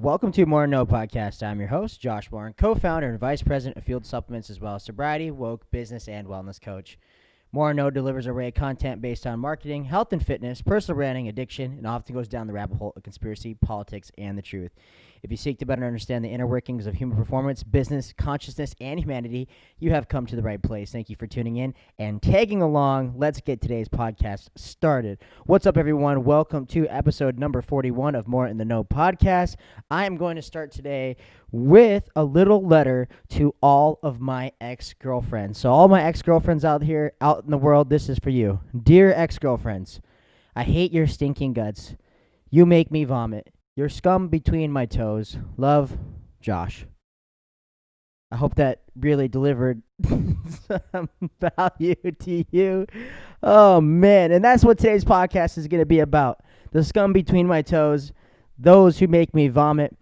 Welcome to Mor-In The Know podcast. I'm your host, Josh Morin, co-founder and vice president of Field Supplements, as well as sobriety, woke, business, and wellness coach. Mor-In The Know delivers an array of content based on marketing, health and fitness, personal branding, addiction, and often goes down the rabbit hole of conspiracy, politics, and the truth. If you seek to better understand the inner workings of human performance, business, consciousness, and humanity, you have come to the right place. Thank you for tuning in and tagging along. Let's get today's podcast started. What's up, everyone? Welcome to episode number 41 of Mor-In The Know podcast. I am going to start today with a little letter to all of my ex-girlfriends. So all my ex-girlfriends out here, out in the world, this is for you. Dear ex-girlfriends, I hate your stinking guts. You make me vomit. You're scum between my toes. Love, Josh. I hope that really delivered some value to you. Oh, man. And that's what today's podcast is going to be about. The scum between my toes, those who make me vomit,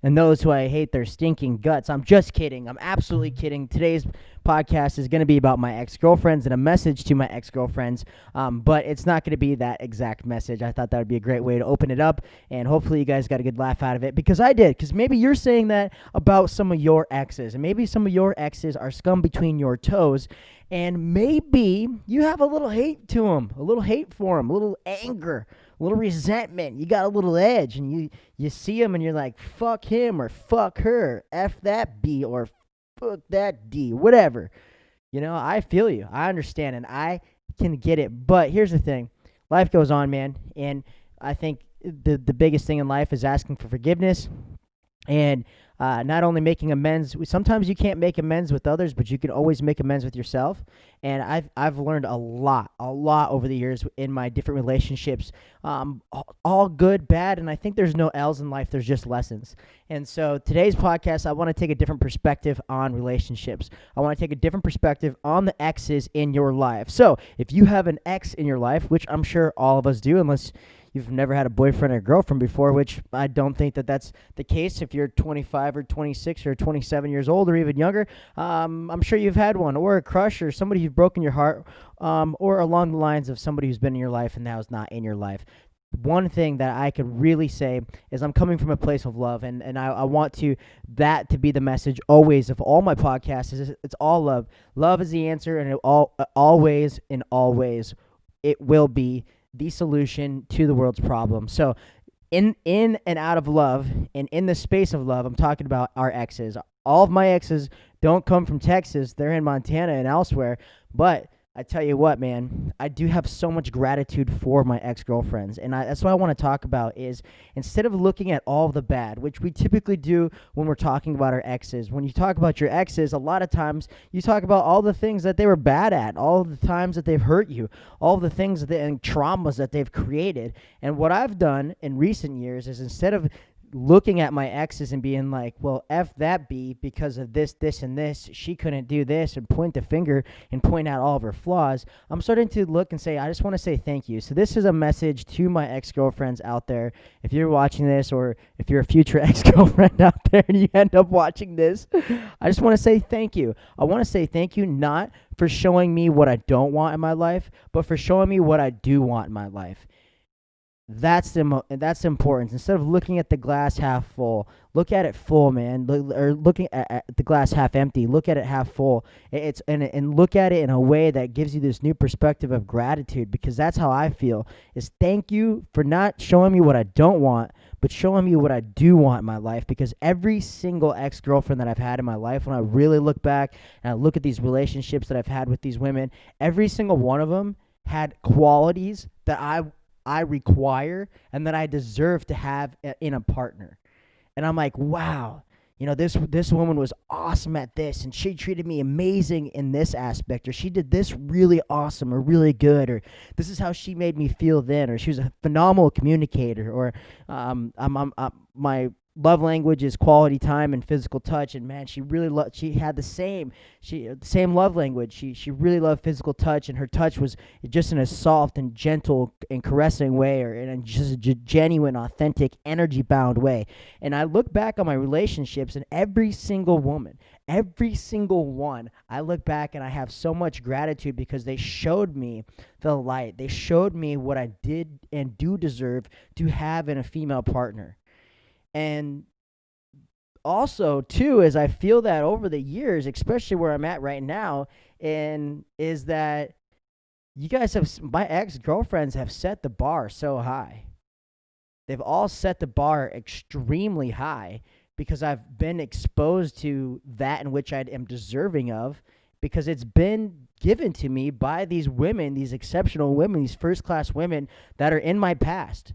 and those who I hate their stinking guts. I'm just kidding. I'm absolutely kidding. Today's podcast is going to be about my ex-girlfriends and a message to my ex-girlfriends, but it's not going to be that exact message. I thought that would be a great way to open it up, and hopefully you guys got a good laugh out of it, because I did, because maybe you're saying that about some of your exes, and maybe some of your exes are scum between your toes, and maybe you have a little hate to them, a little hate for them, a little anger, a little resentment. You got a little edge, and you see him and you're like, fuck him or fuck her, F that B or fuck that D, whatever. You know, I feel you. I understand, and I can get it. But here's the thing. Life goes on, man, and I think the biggest thing in life is asking for forgiveness and not only making amends. Sometimes you can't make amends with others, but you can always make amends with yourself. And I've learned a lot over the years in my different relationships, all good, bad, and I think there's no L's in life. There's just lessons. And so today's podcast, I want to take a different perspective on relationships. I want to take a different perspective on the exes in your life. So if you have an ex in your life, which I'm sure all of us do, unless you've never had a boyfriend or girlfriend before, which I don't think that that's the case. If you're 25 or 26 or 27 years old or even younger, I'm sure you've had one, or a crush, or somebody who's broken your heart, or along the lines of somebody who's been in your life and now is not in your life. One thing that I could really say is I'm coming from a place of love, and I want that to be the message always of all my podcasts. It's all love. Love is the answer, and always in all ways it will be the solution to the world's problem. So in and out of love, and in the space of love, I'm talking about our exes. All of my exes don't come from Texas. They're in Montana and elsewhere. But I tell you what, man, I do have so much gratitude for my ex-girlfriends. And that's what I want to talk about is, instead of looking at all the bad, which we typically do when we're talking about our exes, when you talk about your exes, a lot of times you talk about all the things that they were bad at, all the times that they've hurt you, all the things and traumas that they've created. And what I've done in recent years is, instead of looking at my exes and being like, well, F that B because of this, this, and this, she couldn't do this, and point the finger and point out all of her flaws, I'm starting to look and say, I just want to say thank you. So this is a message to my ex-girlfriends out there. If you're watching this, or if you're a future ex-girlfriend out there and you end up watching this, I just want to say thank you. I want to say thank you, not for showing me what I don't want in my life, but for showing me what I do want in my life. That's important. Instead of looking at the glass half full, look at it full, man. Or looking at the glass half empty, look at it half full. And look at it in a way that gives you this new perspective of gratitude, because that's how I feel. Is thank you for not showing me what I don't want, but showing me what I do want in my life. Because every single ex-girlfriend that I've had in my life, when I really look back and I look at these relationships that I've had with these women, every single one of them had qualities that I require and that I deserve to have in a partner. And I'm like, wow, this woman was awesome at this, and she treated me amazing in this aspect, or she did this really awesome or really good, or this is how she made me feel then, or she was a phenomenal communicator, or my love language is quality time and physical touch, and man, she had the same love language. She really loved physical touch, and her touch was just in a soft and gentle and caressing way, or in just a genuine, authentic, energy bound way. And I look back on my relationships, and every single woman, every single one, I look back and I have so much gratitude, because they showed me the light. They showed me what I did and do deserve to have in a female partner. And also too is I feel that over the years, especially where I'm at right now, and is that you guys have my ex-girlfriends have set the bar so high. They've all set the bar extremely high because I've been exposed to that in which I am deserving of, because it's been given to me by these women, these exceptional women, these first-class women that are in my past.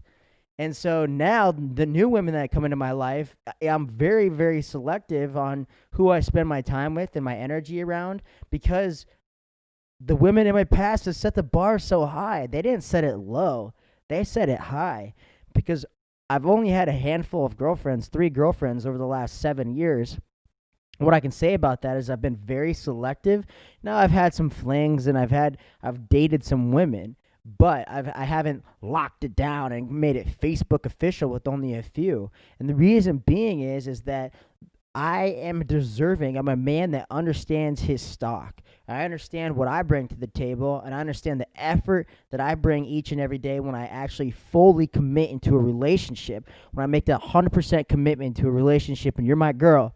And so now the new women that come into my life, I'm very, very selective on who I spend my time with and my energy around, because the women in my past have set the bar so high. They didn't set it low. They set it high, because I've only had a handful of girlfriends, 3 girlfriends over the last 7 years. What I can say about that is I've been very selective. Now I've had some flings and I've dated some women, but I haven't locked it down and made it Facebook official with only a few. And the reason being is that I am deserving. I'm a man that understands his stock. I understand what I bring to the table, and I understand the effort that I bring each and every day when I actually fully commit into a relationship. When I make that 100% commitment to a relationship, and you're my girl,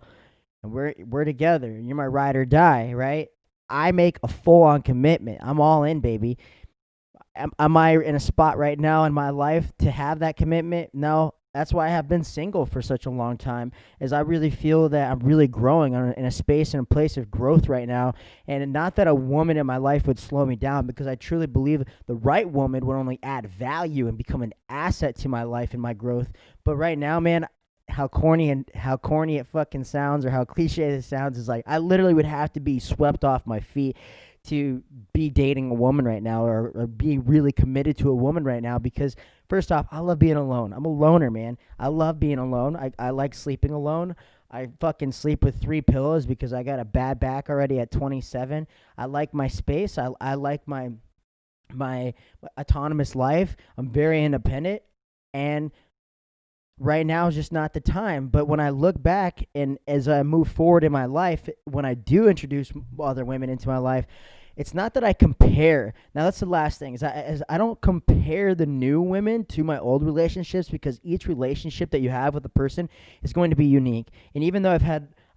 and we're together, and you're my ride or die, right? I make a full-on commitment. I'm all in, baby. Am I in a spot right now in my life to have that commitment? No. That's why I have been single for such a long time, is I really feel that I'm really growing in a space and a place of growth right now. And not that a woman in my life would slow me down, because I truly believe the right woman would only add value and become an asset to my life and my growth. But right now, man, how corny it fucking sounds, or how cliche it sounds, is like I literally would have to be swept off my feet to be dating a woman right now, or be really committed to a woman right now, because first off, I love being alone. I'm a loner, man. I love being alone. I like sleeping alone. I fucking sleep with 3 pillows because I got a bad back already at 27. I like my space. I like my autonomous life. I'm very independent, and right now is just not the time. But when I look back and as I move forward in my life, when I do introduce other women into my life, it's not that I compare. Now, that's the last thing, is I don't compare the new women to my old relationships, because each relationship that you have with a person is going to be unique. And even though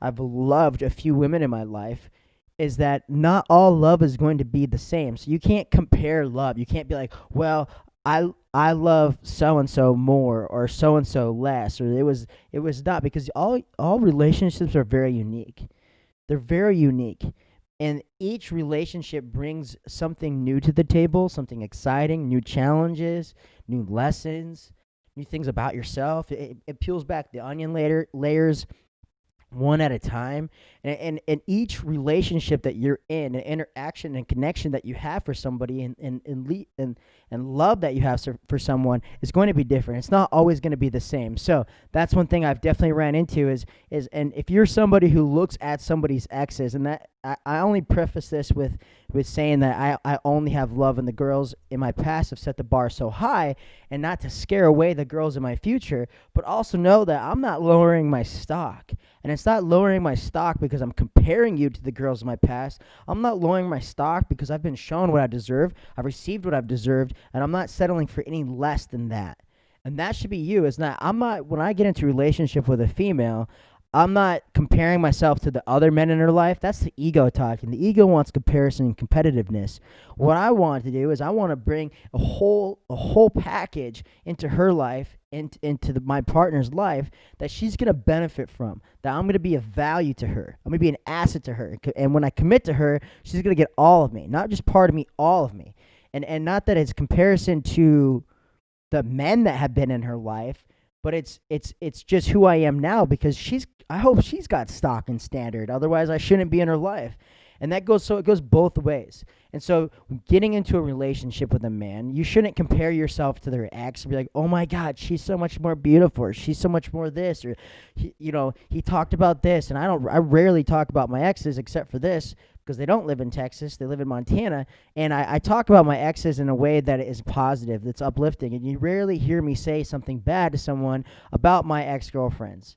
I've loved a few women in my life, is that not all love is going to be the same. So you can't compare love. You can't be like, well, I love so and so more, or so and so less, or it was not, because all relationships are very unique. They're very unique. And each relationship brings something new to the table, something exciting, new challenges, new lessons, new things about yourself. It peels back the onion layers one at a time. And each relationship that you're in, an interaction and connection that you have for somebody, and love that you have for someone, is going to be different. It's not always going to be the same. So that's one thing I've definitely ran into is and if you're somebody who looks at somebody's exes, and that I only preface this with saying that I only have love, and the girls in my past have set the bar so high, and not to scare away the girls in my future, but also know that I'm not lowering my stock. And it's not lowering my stock because I'm comparing you to the girls in my past. I'm not lowering my stock because I've been shown what I deserve. I've received what I've deserved, and I'm not settling for any less than that. And that should be you. I'm not, when I get into a relationship with a female, I'm not comparing myself to the other men in her life. That's the ego talking. The ego wants comparison and competitiveness. What I want to do is I want to bring a whole package into her life, into my partner's life, that she's going to benefit from, that I'm going to be of value to her. I'm going to be an asset to her. And when I commit to her, she's going to get all of me, not just part of me, all of me. And not that it's comparison to the men that have been in her life, but it's just who I am now, because I hope she's got stock and standard. Otherwise, I shouldn't be in her life. And it goes both ways. And so getting into a relationship with a man, you shouldn't compare yourself to their ex and be like, oh my God, she's so much more beautiful, or she's so much more this, or he talked about this. And I rarely talk about my exes except for this, because they don't live in Texas, they live in Montana. And I talk about my exes in a way that is positive, that's uplifting. And you rarely hear me say something bad to someone about my ex-girlfriends.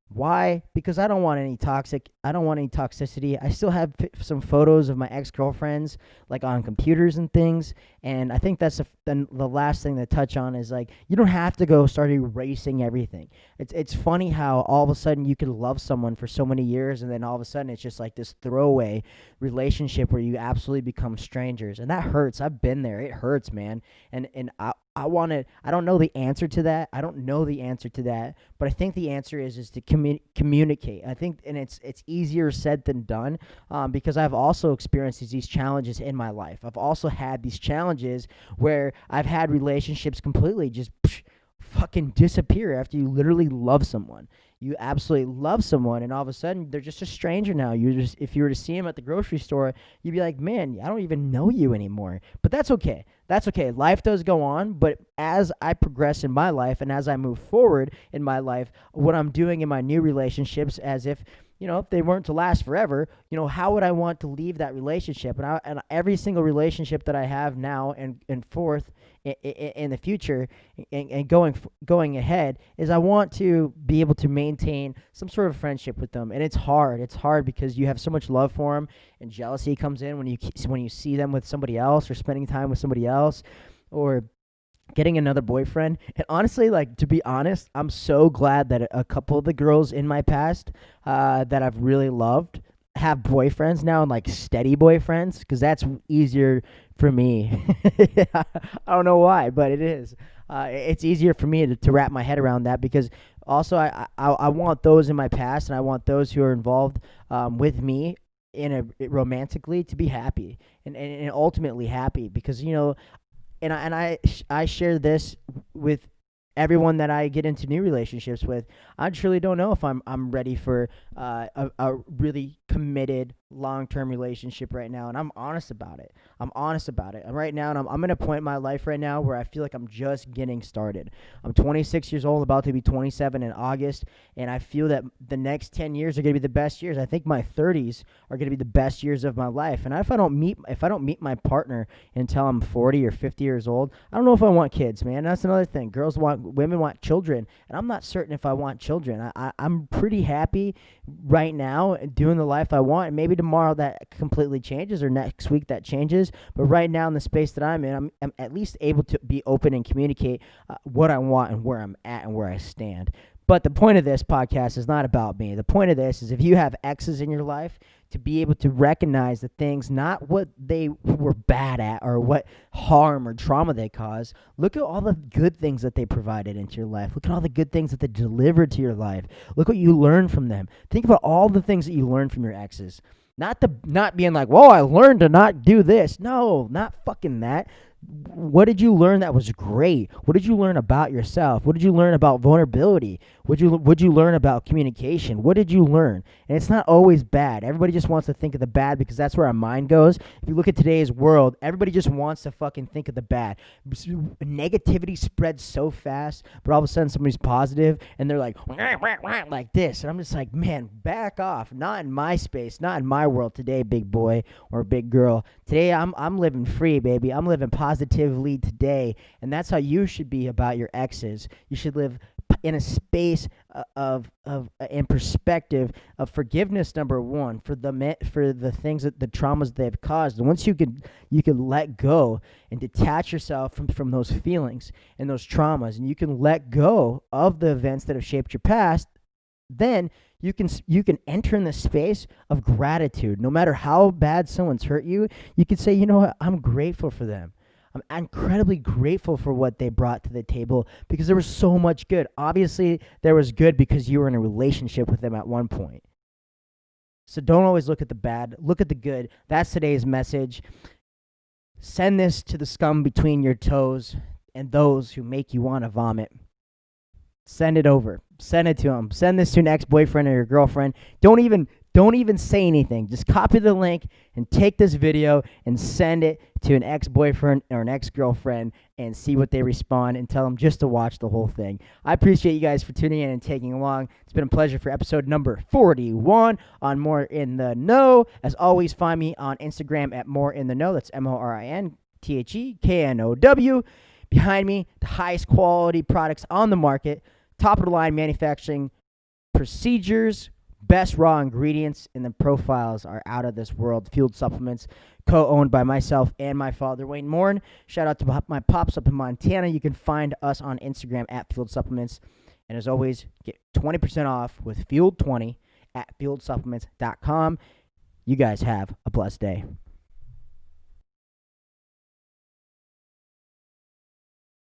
Why? Because I don't want any toxicity. I still have some photos of my ex-girlfriends like on computers and things, and I think that's the last thing to touch on is like you don't have to go start erasing everything. It's funny how all of a sudden you could love someone for so many years, and then all of a sudden it's just like this throwaway relationship where you absolutely become strangers, and that hurts. I've been there. It hurts, man. And I don't know the answer to that. I don't know the answer to that, but I think the answer is to communicate. I think, and it's easier said than done, because I've also experienced these challenges in my life. I've also had these challenges where I've had relationships completely just fucking disappear after you literally love someone. You absolutely love someone, and all of a sudden they're just a stranger now. If you were to see them at the grocery store, you'd be like, man, I don't even know you anymore. But that's okay. That's okay. Life does go on, but as I progress in my life and as I move forward in my life, what I'm doing in my new relationships, as if if they weren't to last forever, how would I want to leave that relationship? And every single relationship that I have now and forth in the future and going ahead is I want to be able to maintain some sort of friendship with them. And it's hard. It's hard because you have so much love for them, and jealousy comes in when you see them with somebody else or spending time with somebody else or getting another boyfriend. And honestly, like, to be honest, I'm so glad that a couple of the girls in my past that I've really loved have boyfriends now, and like steady boyfriends, because that's easier for me. I don't know why, but it is. It's easier for me to wrap my head around that, because also I want those in my past, and I want those who are involved with me romantically to be happy and ultimately happy, because I share this with everyone that I get into new relationships with. I truly don't know if I'm ready for a really committed long-term relationship right now, and I'm honest about it. And right now, and I'm in a point in my life right now where I feel like I'm just getting started. I'm 26 years old, about to be 27 in August, and I feel that the next 10 years are going to be the best years. I think my 30s are going to be the best years of my life. And if I don't meet my partner until I'm 40 or 50 years old, I don't know if I want kids, man. That's another thing. Women want children, and I'm not certain if I want children. I'm pretty happy right now doing the life I want, and maybe tomorrow that completely changes, or next week that changes. But right now in the space that I'm in, I'm at least able to be open and communicate what I want and where I'm at and where I stand. But the point of this podcast is not about me. The point of this is, if you have exes in your life, to be able to recognize the things, not what they were bad at or what harm or trauma they caused. Look at all the good things that they provided into your life. Look at all the good things that they delivered to your life. Look what you learned from them. Think about all the things that you learned from your exes. Not being like, whoa, I learned to not do this. No, not fucking that. What did you learn that was great? What did you learn about yourself? What did you learn about vulnerability? What did you learn about communication? What did you learn? And it's not always bad. Everybody just wants to think of the bad, because that's where our mind goes. If you look at today's world, everybody just wants to fucking think of the bad. Negativity spreads so fast, but all of a sudden somebody's positive and they're like this. And I'm just like, man, back off. Not in my space, not in my world today, big boy or big girl. Today I'm living free, baby. I'm living positively today, and that's how you should be about your exes. You should live in a space of in perspective of forgiveness, number one, for the things that the traumas they've caused. And once you could let go and detach yourself from those feelings and those traumas, and you can let go of the events that have shaped your past, then you can enter in the space of gratitude. No matter how bad someone's hurt you, you can say, you know what, I'm grateful for them. I'm incredibly grateful for what they brought to the table, because there was so much good. Obviously, there was good because you were in a relationship with them at one point. So don't always look at the bad. Look at the good. That's today's message. Send this to the scum between your toes and those who make you want to vomit. Send it over. Send it to them. Send this to an ex-boyfriend or your girlfriend. Don't even say anything. Just copy the link and take this video and send it to an ex-boyfriend or an ex-girlfriend and see what they respond, and tell them just to watch the whole thing. I appreciate you guys for tuning in and taking along. It's been a pleasure for episode number 41 on Mor-In The Know. As always, find me on Instagram at Mor-In The Know. That's MORINTHEKNOW. Behind me, the highest quality products on the market, top of the line manufacturing procedures, best raw ingredients, and the profiles are out of this world. Fueled Supplements, co-owned by myself and my father, Wayne Morin. Shout out to my pops up in Montana. You can find us on Instagram at Fueled Supplements. And as always, get 20% off with Fueled20 at fueledsupplements.com. You guys have a blessed day.